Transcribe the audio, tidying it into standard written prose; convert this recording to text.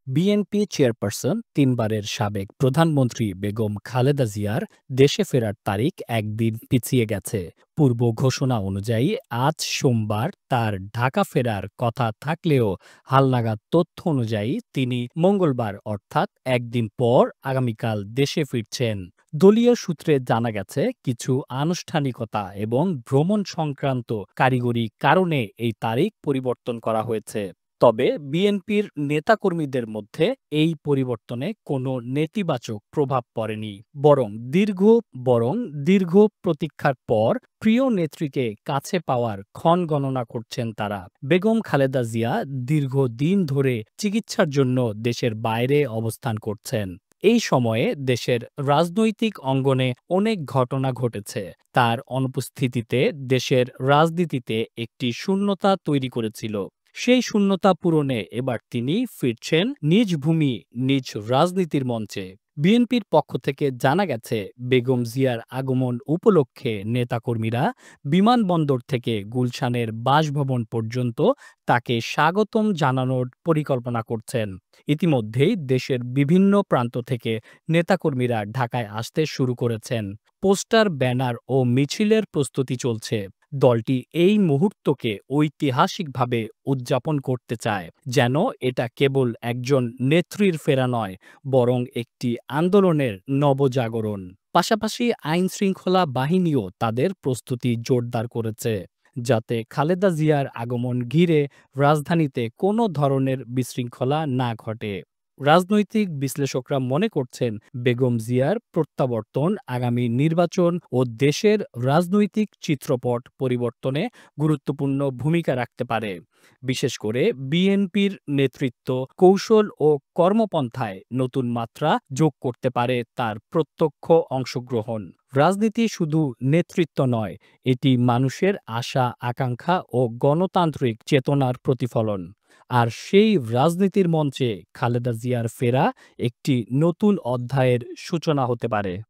BNP chairperson ৩ বারের সাবেক প্রধানমন্ত্রী বেগম খালেদা জিয়ার দেশে ফেরার তারিখ একদিন পিছিয়ে গেছে। পূর্ব ঘোষণা অনুযায়ী আজ সোমবার তার ঢাকা ফেরার কথা থাকলেও হালনাগাদ তথ্য অনুযায়ী তিনি মঙ্গলবার অর্থাৎ একদিন পর আগামীকাল দেশে ফিরছেন। দলীয় সূত্রে জানা গেছে কিছু আনুষ্ঠানিকতা এবং ভ্রমণ সংক্রান্ত কারিগরি কারণে এই তারিখ পরিবর্তন করা হয়েছে। তবে বিএনপির নেতাকর্মীদের মধ্যে এই পরিবর্তনে কোনো নেতিবাচক প্রভাব পড়েনি। বরং দীর্ঘ প্রতীক্ষার পর প্রিয় নেত্রীকে কাছে পাওয়ার ক্ষণ গণনা করছেন তারা। বেগম খালেদা জিয়া দীর্ঘদিন ধরে চিকিৎসার জন্য দেশের বাইরে অবস্থান করছেন। এই সময়ে দেশের রাজনৈতিক অঙ্গনে অনেক ঘটনা ঘটেছে। তার অনুপস্থিতিতে দেশের রাজনীতিতে একটি শূন্যতা তৈরি করেছিল। সেই শূন্যতা পূরণে এবার তিনি ফিরছেন নিজ ভূমি, নিজ রাজনীতির মঞ্চে। বিএনপির পক্ষ থেকে জানা গেছে, বেগম জিয়ার আগমন উপলক্ষে নেতাকর্মীরা বিমানবন্দর থেকে গুলশানের বাসভবন পর্যন্ত তাকে স্বাগতম জানানোর পরিকল্পনা করছেন। ইতিমধ্যেই দেশের বিভিন্ন প্রান্ত থেকে নেতাকর্মীরা ঢাকায় আসতে শুরু করেছেন। পোস্টার, ব্যানার ও মিছিলের প্রস্তুতি চলছে। দলটি এই মুহূর্তকে ঐতিহাসিকভাবে উদযাপন করতে চায়, যেন এটা কেবল একজন নেত্রীর ফেরা নয়, বরং একটি আন্দোলনের নবজাগরণ। পাশাপাশি আইনশৃঙ্খলা বাহিনীও তাদের প্রস্তুতি জোরদার করেছে, যাতে খালেদা জিয়ার আগমন ঘিরে রাজধানীতে কোনো ধরনের বিশৃঙ্খলা না ঘটে। রাজনৈতিক বিশ্লেষকরা মনে করছেন, বেগম জিয়ার প্রত্যাবর্তন আগামী নির্বাচন ও দেশের রাজনৈতিক চিত্রপট পরিবর্তনে গুরুত্বপূর্ণ ভূমিকা রাখতে পারে। বিশেষ করে বিএনপির নেতৃত্ব, কৌশল ও কর্মপন্থায় নতুন মাত্রা যোগ করতে পারে তার প্রত্যক্ষ অংশগ্রহণ। রাজনীতি শুধু নেতৃত্ব নয়, এটি মানুষের আশা, আকাঙ্ক্ষা ও গণতান্ত্রিক চেতনার প্রতিফলন। আর সেই রাজনীতির মঞ্চে খালেদা জিয়ার ফেরা একটি নতুন অধ্যায়ের সূচনা হতে পারে।